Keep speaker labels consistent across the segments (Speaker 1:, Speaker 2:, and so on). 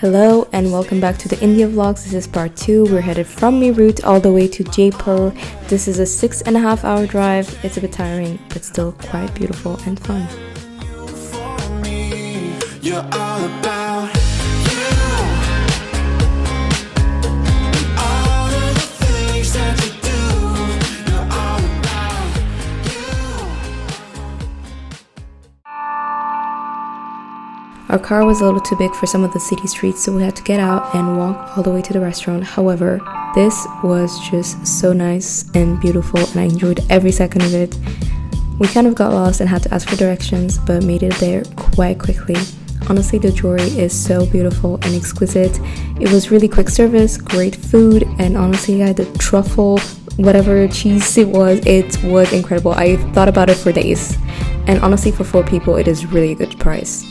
Speaker 1: Hello and welcome back to the India vlogs. This is part 2. We're headed from Meerut all the way to Jaipur. This is a 6.5 hour drive. It's a bit tiring, but still quite beautiful and fun. You're all about you. All of the things that you do. You're all about you. Our car was a little too big for some of the city streets, so we had to get out and walk all the way to the restaurant. However, this was just so nice and beautiful, and I enjoyed every second of it. We kind of got lost and had to ask for directions, but made it there quite quickly. Honestly, the Johri is so beautiful and exquisite. It was really quick service, great food, and honestly, I had the truffle, whatever cheese it was incredible. I thought about it for days. And honestly, for 4 people, it is really a good price.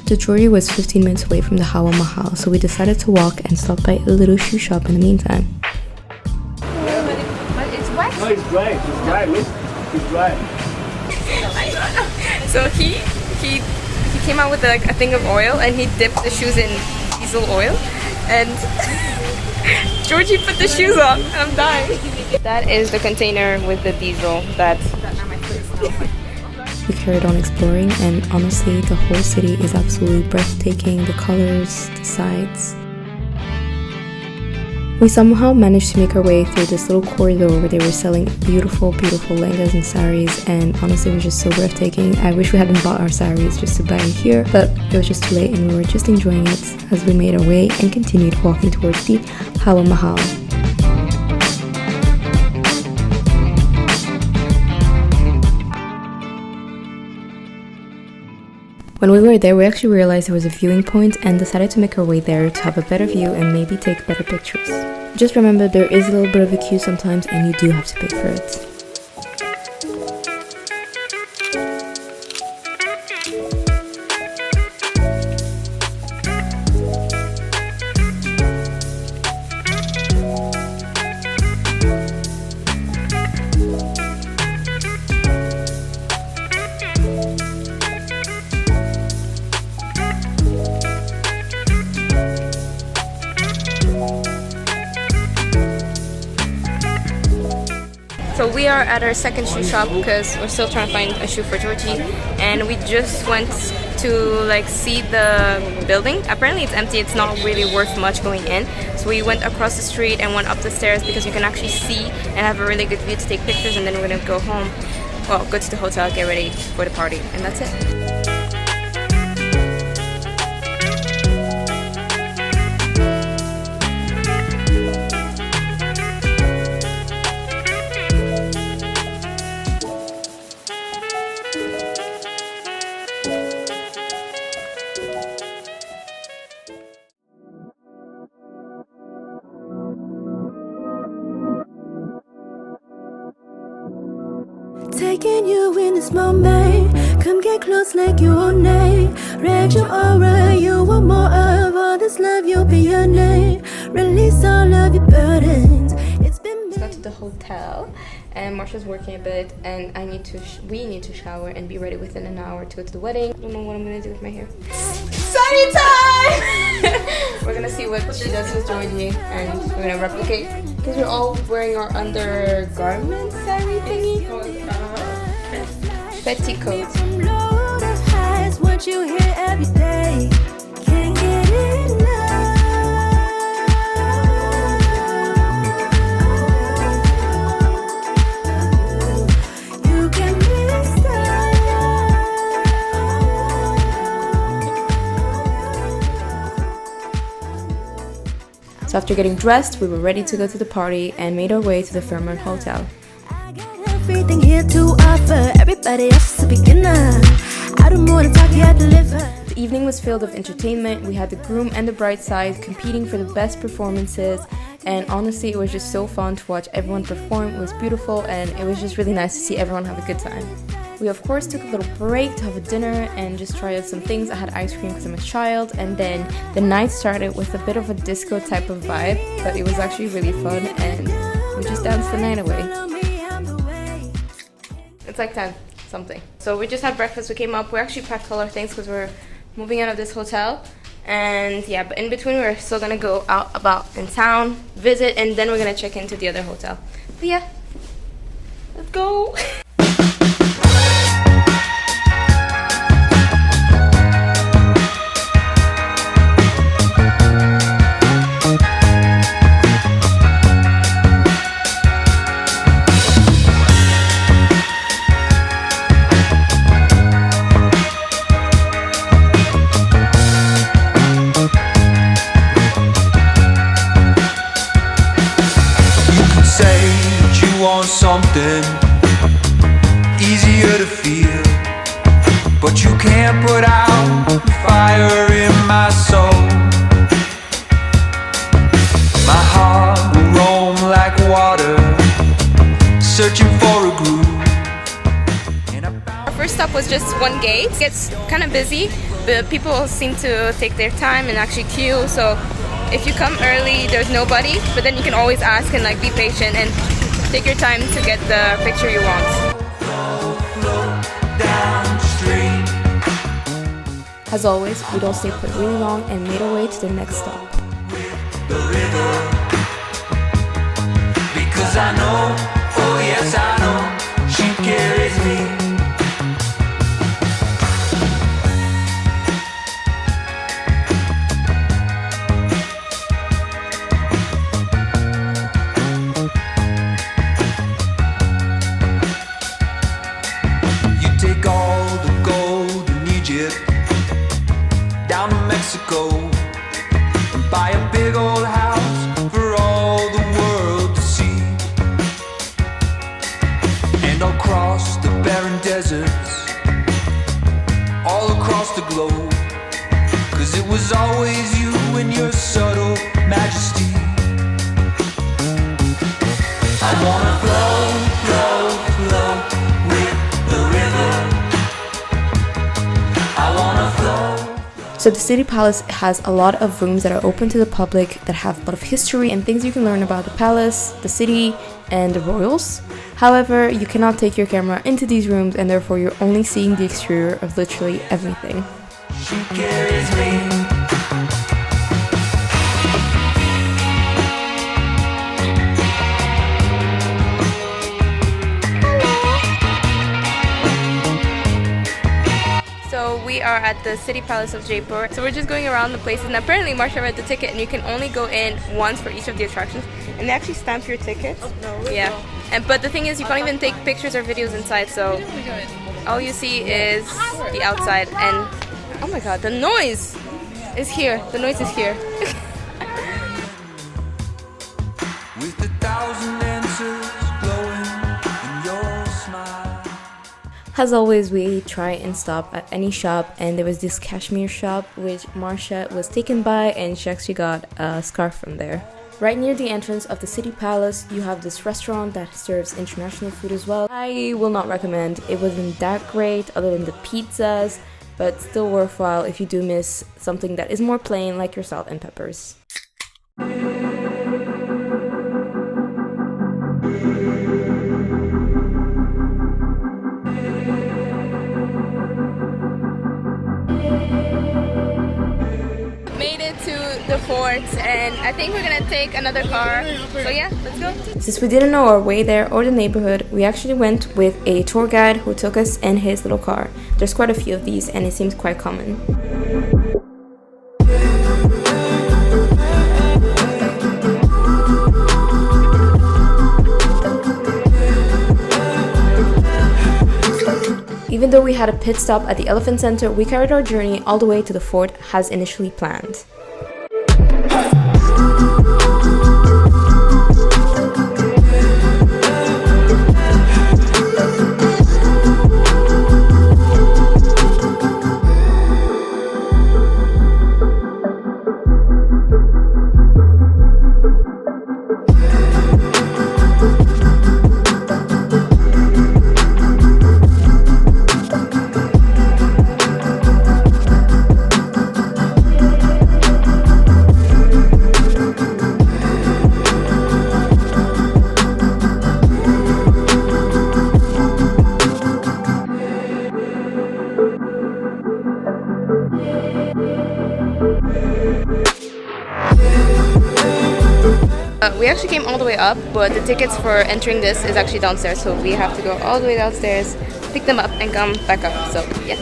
Speaker 1: The Johri was 15 minutes away from the Hawa Mahal, so we decided to walk and stop by a little shoe shop in the meantime.
Speaker 2: But it's wet.
Speaker 3: No, it's dry. It's dry. Look, it's dry.
Speaker 2: So he came out with a thing of oil and he dipped the shoes in diesel oil, and Georgie put the shoes on. I'm dying. That is the container with the diesel that.
Speaker 1: We carried on exploring, and honestly, the whole city is absolutely breathtaking. The colors, the sights. We somehow managed to make our way through this little corridor where they were selling beautiful lehengas and sarees, and honestly it was just so breathtaking. I wish we hadn't bought our sarees just to buy it here, but it was just too late and we were just enjoying it as we made our way and continued walking towards the Hawa Mahal. When we were there, we actually realized there was a viewing point and decided to make our way there to have a better view and maybe take better pictures. Just remember, there is a little bit of a queue sometimes and you do have to pay for it.
Speaker 2: So we are at our second shoe shop because we're still trying to find a shoe for Georgie, and we just went to see the building. Apparently it's empty, it's not really worth much going in. So we went across the street and went up the stairs because you can actually see and have a really good view to take pictures, and then we're gonna go home. Well, go to the hotel, get ready for the party, and that's it.
Speaker 4: Taking you in this moment, come get close like you own name. Read your aura, you want more of all this love, you'll be your name. Release all of your burdens. It's been.
Speaker 2: Let's go to the hotel, and Marsha's working a bit, and we need to shower and be ready within an hour to go to the wedding. I don't know what I'm gonna do with my hair. Saree time! We're gonna see what she does with Georgie, and we're gonna replicate because we're all wearing our undergarment saree thingy. Petticoat. What you hear every day. Can't get enough. You can be
Speaker 1: So after getting dressed, we were ready to go to the party and made our way to the Fairmont Hotel.
Speaker 4: everything here to offer. Everybody else is a beginner. I don't want to talk, you have to live her.
Speaker 1: The evening was filled with entertainment. We had the groom and the bride side competing for the best performances, and honestly it was just so fun to watch everyone perform. It was beautiful and it was just really nice to see everyone have a good time. We of course took a little break to have a dinner and just try out some things. I had ice cream because I'm a child, and then the night started with a bit of a disco type of vibe, but it was actually really fun and we just danced the night away.
Speaker 2: It's like 10 something. So we just had breakfast, we came up, we actually packed all our things because we're moving out of this hotel, And yeah, but in between we're still gonna go out about in town, visit, and then we're gonna check into the other hotel. But yeah, let's go.
Speaker 5: Something easier to feel, but you can't put out the fire in my soul. My heart will roam like water, searching for a groove.
Speaker 2: Our first stop was just one gate. It gets kind of busy, but people seem to take their time and actually queue, so if you come early there's nobody, but then you can always ask and like be patient and take your time to get the picture you want.
Speaker 1: As always, we don't stay put really long and made our way to the next stop.
Speaker 5: The river, because I know, oh yes I know, she carries me. And buy a big old house for all the world to see, and I'll cross the barren deserts all across the globe, 'cause it was always you and your subtle majesty. I wanna flow, flow, flow with the river. I wanna flow.
Speaker 1: So the City Palace has a lot of rooms that are open to the public that have a lot of history and things you can learn about the palace, the city, and the royals. However, you cannot take your camera into these rooms, and therefore you're only seeing the exterior of literally everything.
Speaker 5: She carries me.
Speaker 2: We are at the City Palace of Jaipur, so we're just going around the places, and apparently Marsha read the ticket and you can only go in once for each of the attractions, and they actually stamp your ticket. Yeah, but the thing is you can't even take pictures or videos inside, so all you see is the outside. And oh my god, the noise is here. The noise is here.
Speaker 5: With 1,000 answers glowing in your smile.
Speaker 1: As always, we try and stop at any shop, and there was this cashmere shop which Marsha was taken by, and she actually got a scarf from there. Right near the entrance of the City Palace, you have this restaurant that serves international food as well. I will not recommend. It wasn't that great other than the pizzas, but still worthwhile if you do miss something that is more plain, like your salt and peppers.
Speaker 2: The fort, and I think we're gonna take another car, so yeah, let's go.
Speaker 1: Since we didn't know our way there or the neighborhood, we actually went with a tour guide who took us in his little car. There's quite a few of these and it seems quite common. Even though we had a pit stop at the Elephant Center, we carried our journey all the way to the fort as initially planned.
Speaker 2: we actually came all the way up, but the tickets for entering this is actually downstairs, so we have to go all the way downstairs, pick them up, and come back up. So yeah.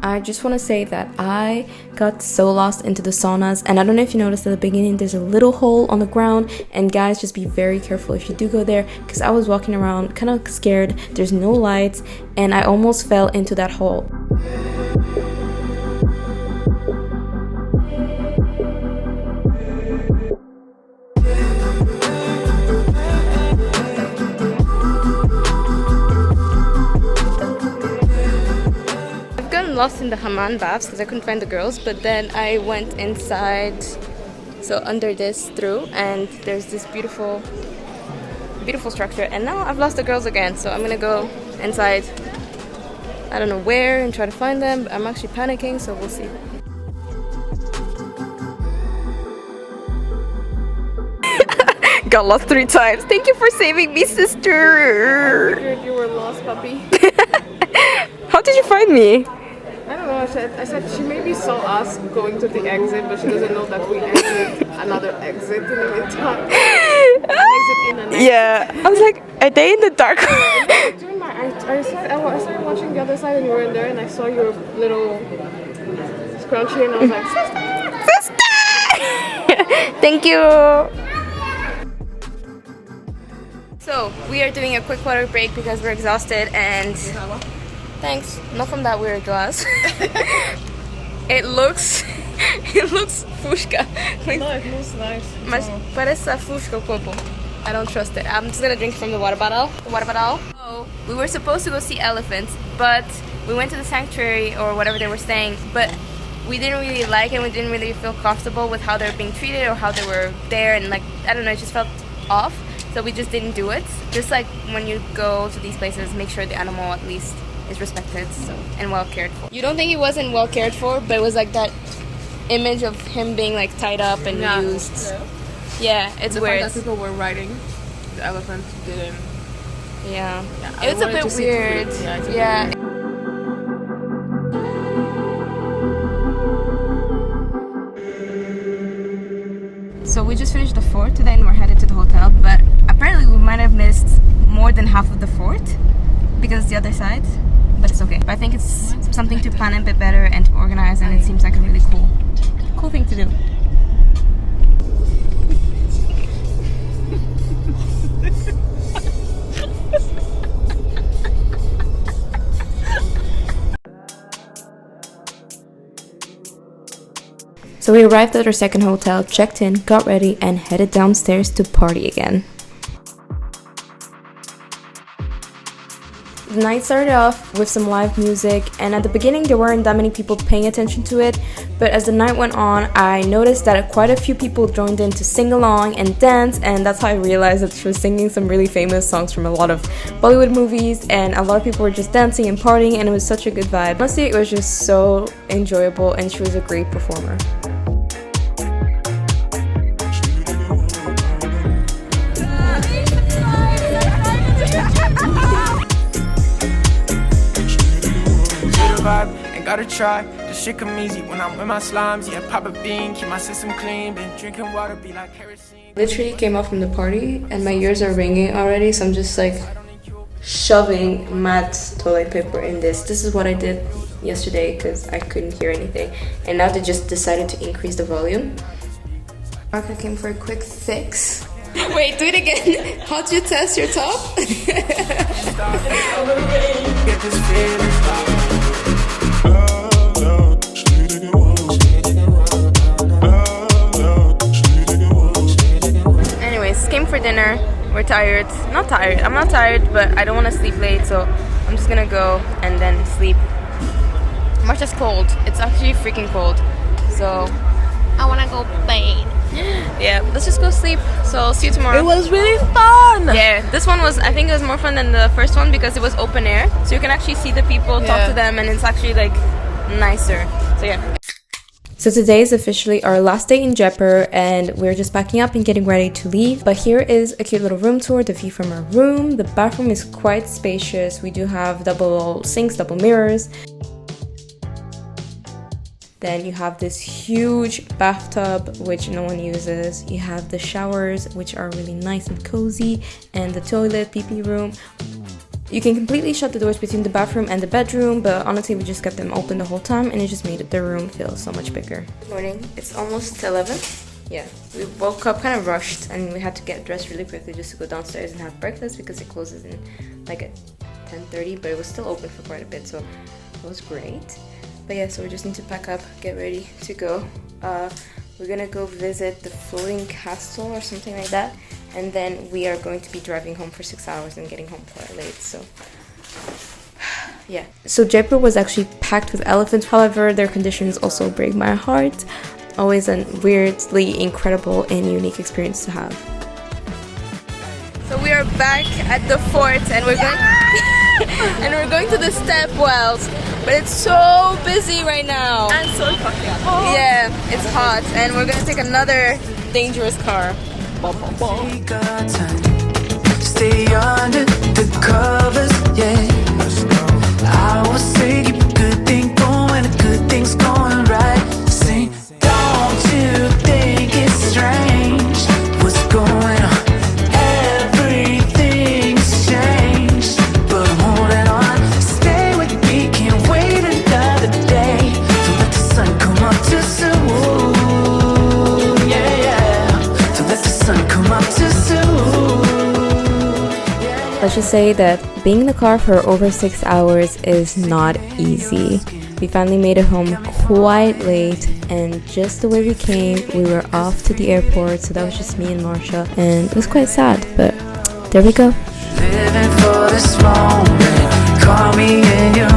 Speaker 1: I just want to say that I got so lost into the saunas, and I don't know if you noticed at the beginning there's a little hole on the ground, and guys, just be very careful if you do go there, because I was walking around kind of scared. There's no lights and I almost fell into that hole.
Speaker 2: Lost in the Hammam baths because I couldn't find the girls, but then I went inside, so under this through, and there's this beautiful structure, and now I've lost the girls again, so I'm gonna go inside, I don't know where, and try to find them. I'm actually panicking, so we'll see. Got lost 3 times. Thank you for saving me, sister.
Speaker 6: I figured you were lost, puppy.
Speaker 2: How did you find me?
Speaker 6: I don't know, I said she maybe saw us going to the exit, but she doesn't know that we entered another exit in the meantime.
Speaker 2: Yeah, I was like, are they in the dark?
Speaker 6: I started watching the other side and you were in there, and I saw your little scrunchie and I was like,
Speaker 2: Sister! Thank you! So, we are doing a quick water break because we're exhausted and... Thanks. Not from that weird glass. It looks fushka.
Speaker 6: no, it looks nice.
Speaker 2: Mas parece fushka o copo. I don't trust it. I'm just gonna drink from the water bottle. So, we were supposed to go see elephants, but we went to the sanctuary or whatever they were saying, but we didn't really like it. We didn't really feel comfortable with how they were being treated or how they were there, and like, I don't know, it just felt off. So we just didn't do it. Just like when you go to these places, make sure the animal at least is respected, so, and well cared for. You don't think he wasn't well cared for, but it was like that image of him being like tied up and used. Yeah, it's
Speaker 6: the
Speaker 2: weird.
Speaker 6: fact that people were riding the elephant didn't.
Speaker 2: Yeah,
Speaker 6: I
Speaker 2: it's a
Speaker 6: wanted to
Speaker 2: bit
Speaker 6: see it
Speaker 2: weird.
Speaker 6: free. Yeah, it's a bit
Speaker 2: Yeah.
Speaker 6: weird.
Speaker 2: So we just finished the fort today and we're headed to the hotel, but apparently we might have missed more than half of the fort because it's the other side, but it's okay. But I think it's something to plan a bit better and to organize, and it seems like a really cool thing to do.
Speaker 1: So we arrived at our second hotel, checked in, got ready, and headed downstairs to party again. The night started off with some live music, and at the beginning there weren't that many people paying attention to it, but as the night went on, I noticed that quite a few people joined in to sing along and dance, and that's how I realized that she was singing some really famous songs from a lot of Bollywood movies, and a lot of people were just dancing and partying, and it was such a good vibe. Honestly, it was just so enjoyable, and she was a great performer.
Speaker 7: Ain't gotta try, this shit come easy when I'm with my slimes. Yeah, pop a bean, keep my system clean. Been drinking water, be like kerosene.
Speaker 1: Literally came off from the party and my ears are ringing already, so I'm just like shoving mad toilet paper in this. This is what I did yesterday because I couldn't hear anything, and now they just decided to increase the volume. Marka came for a quick fix. Wait, do it again. How do you test your top?
Speaker 7: Get this feeling.
Speaker 2: Anyways, came for dinner. We're tired. Not tired. I'm not tired, but I don't want to sleep late, so I'm just gonna go and then sleep. March is cold. It's actually freaking cold. So
Speaker 6: I wanna go bathe.
Speaker 2: Yeah, let's just go sleep. So I'll see you tomorrow.
Speaker 6: It was really fun.
Speaker 2: Yeah, this one was, I think it was more fun than the first one because it was open air. So you can actually see the people, talk to them, and it's actually like nicer. So yeah.
Speaker 1: So today is officially our last day in Jaipur and we're just packing up and getting ready to leave. But here is a cute little room tour, the view from our room. The bathroom is quite spacious. We do have double sinks, double mirrors. Then you have this huge bathtub, which no one uses. You have the showers, which are really nice and cozy, and the toilet, pee-pee room. You can completely shut the doors between the bathroom and the bedroom, but honestly we just kept them open the whole time and it just made the room feel so much bigger. Good morning, it's almost 11. Yeah, we woke up kind of rushed and we had to get dressed really quickly just to go downstairs and have breakfast because it closes in like at 10:30, but it was still open for quite a bit, so it was great. But yeah, so we just need to pack up, get ready to go. We're gonna go visit the floating castle or something like that, and then we are going to be driving home for 6 hours and getting home quite late, so yeah. So Jaipur was actually packed with elephants, however their conditions also break my heart. Always a weirdly incredible and unique experience to have.
Speaker 2: So we are back at the fort and we're going and we're going to the stepwells, but it's so busy right now.
Speaker 6: And so fucking hot.
Speaker 2: Yeah, it's hot and we're gonna take another dangerous car.
Speaker 5: Take our time, stay under the covers, yeah. I will say keep a good thing going, a good thing's going right. Sing, don't you think it's strange what's going on? Everything's changed, but I'm holding on. Stay with me, can't wait another day. Don't let the sun come up too soon.
Speaker 1: Let's just say that being in the car for over 6 hours is not easy. We finally made it home quite late, and just the way we came, we were off to the airport, so that was just me and Marsha, and it was quite sad, but there we go.
Speaker 5: Living for this moment, call me in your